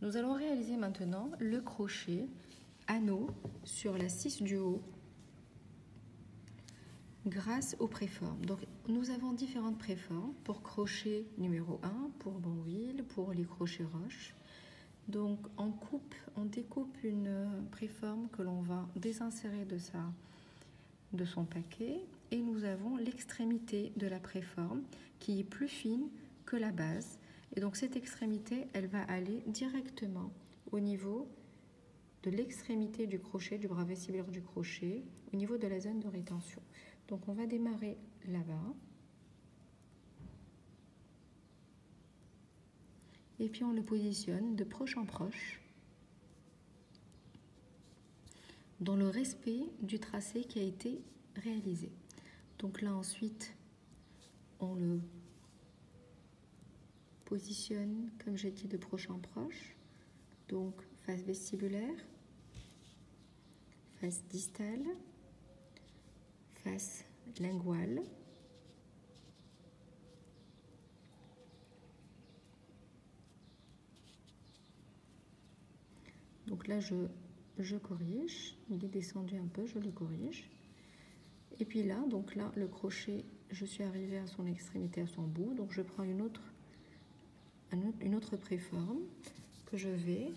Nous allons réaliser maintenant le crochet anneau sur la 6 du haut grâce aux préformes. Donc nous avons différentes préformes pour crochet numéro 1, pour banouille, pour les crochets roches. Donc on découpe une préforme que l'on va désinsérer de son paquet et nous avons l'extrémité de la préforme qui est plus fine que la base. Et donc cette extrémité, elle va aller directement au niveau de l'extrémité du crochet, du bras vestibulaire du crochet, au niveau de la zone de rétention. Donc on va démarrer là-bas. Et puis on le positionne de proche en proche, dans le respect du tracé qui a été réalisé. Donc là ensuite, on le positionne, comme j'ai dit, de proche en proche. Donc face vestibulaire, face distale, face linguale, donc là je corrige, il est descendu un peu, je le corrige. Et puis là, donc là, le crochet, je suis arrivée à son extrémité, à son bout, donc je prends une autre préforme que je vais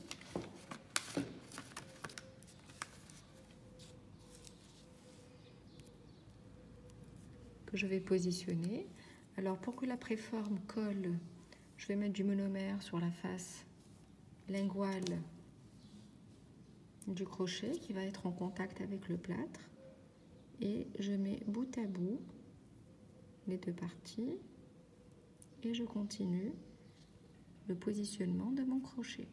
positionner. Alors pour que la préforme colle, je vais mettre du monomère sur la face linguale du crochet qui va être en contact avec le plâtre. Et je mets bout à bout les deux parties et je continue le positionnement de mon crochet.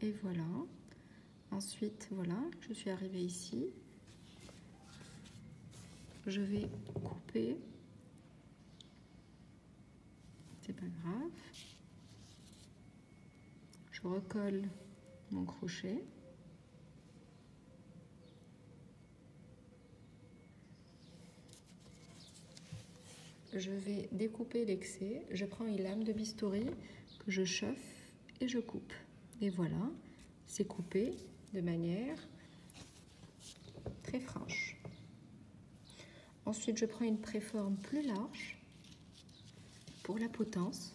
Et voilà. Ensuite, voilà, je suis arrivée ici. Je vais couper. C'est pas grave. Je recolle mon crochet. Je vais découper l'excès. Je prends une lame de bistouri que je chauffe et je coupe. Et voilà, c'est coupé de manière très franche. Ensuite, je prends une préforme plus large pour la potence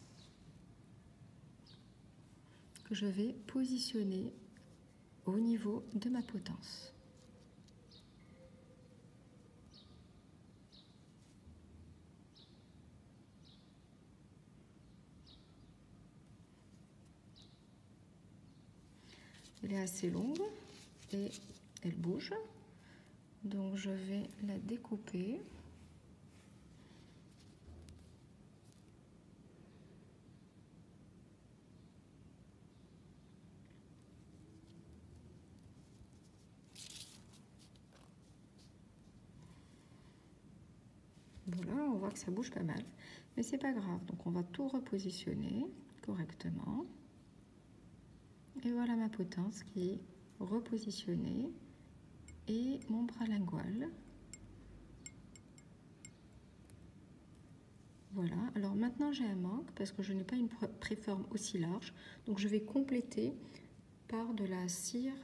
que je vais positionner au niveau de ma potence. Elle est assez longue et elle bouge, donc je vais la découper. Voilà, on voit que ça bouge pas mal, mais c'est pas grave, donc on va tout repositionner correctement. Et voilà ma potence qui est repositionnée et mon bras lingual. Voilà, alors maintenant j'ai un manque parce que je n'ai pas une préforme aussi large, donc je vais compléter par de la cire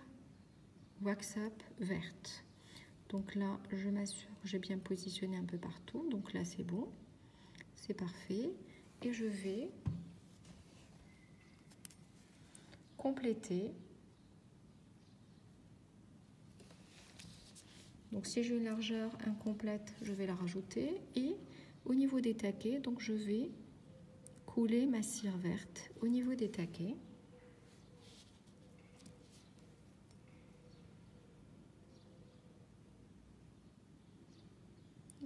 wax up verte. Donc là, je m'assure que j'ai bien positionné un peu partout, donc là c'est bon, c'est parfait. Et je vais compléter. Donc si j'ai une largeur incomplète, je vais la rajouter. Et au niveau des taquets, donc je vais couler ma cire verte au niveau des taquets.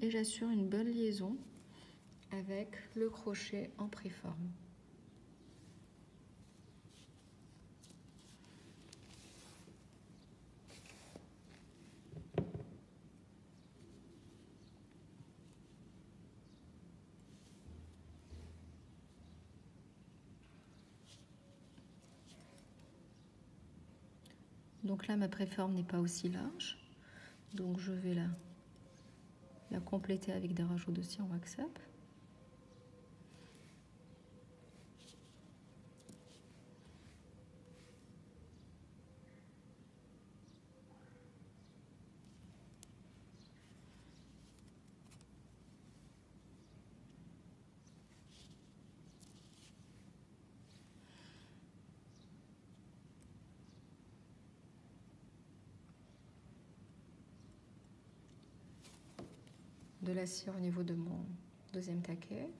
Et j'assure une bonne liaison avec le crochet en préforme. Donc là, ma préforme n'est pas aussi large, donc je vais la compléter avec des rajouts de cire wax up. de la cire au niveau de mon deuxième taquet.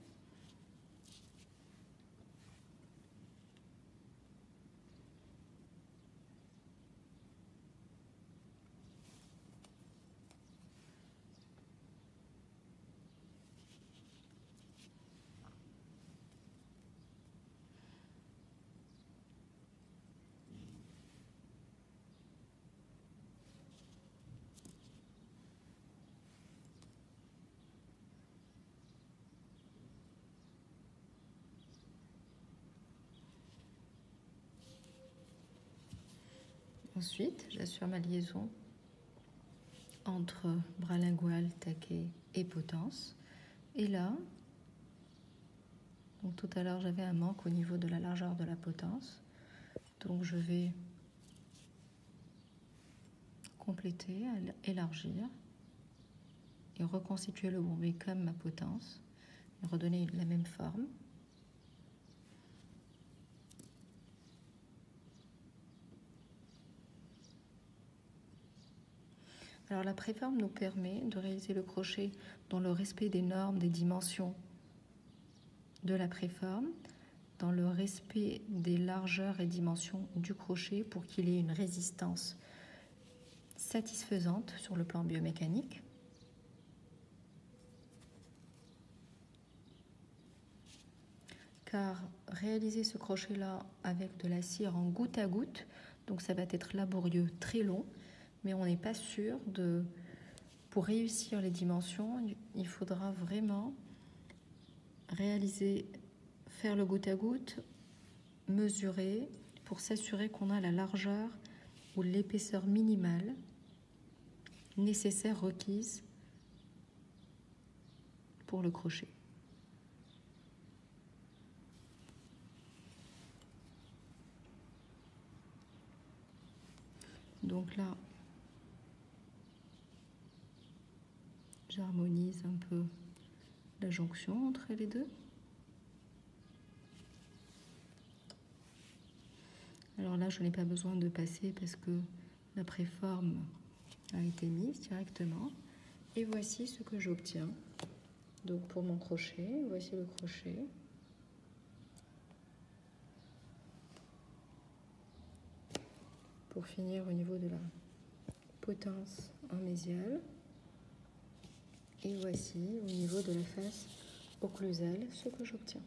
Ensuite, j'assure ma liaison entre bras lingual, taquet et potence. Et là, donc tout à l'heure j'avais un manque au niveau de la largeur de la potence. Donc je vais compléter, élargir et reconstituer le bourbier comme ma potence et redonner la même forme. Alors la préforme nous permet de réaliser le crochet dans le respect des normes, des dimensions de la préforme, dans le respect des largeurs et dimensions du crochet pour qu'il ait une résistance satisfaisante sur le plan biomécanique. Car réaliser ce crochet-là avec de la cire en goutte à goutte, donc ça va être laborieux, très long, mais on n'est pas sûr de... Pour réussir les dimensions, il faudra vraiment réaliser, faire le goutte à goutte, mesurer pour s'assurer qu'on a la largeur ou l'épaisseur minimale nécessaire, requise pour le crochet. Donc là, j'harmonise un peu la jonction entre les deux. Alors là, je n'ai pas besoin de passer parce que la préforme a été mise directement. Et voici ce que j'obtiens. Donc pour mon crochet, voici le crochet. Pour finir au niveau de la potence en mésiale. Et voici au niveau de la face occlusale ce que j'obtiens.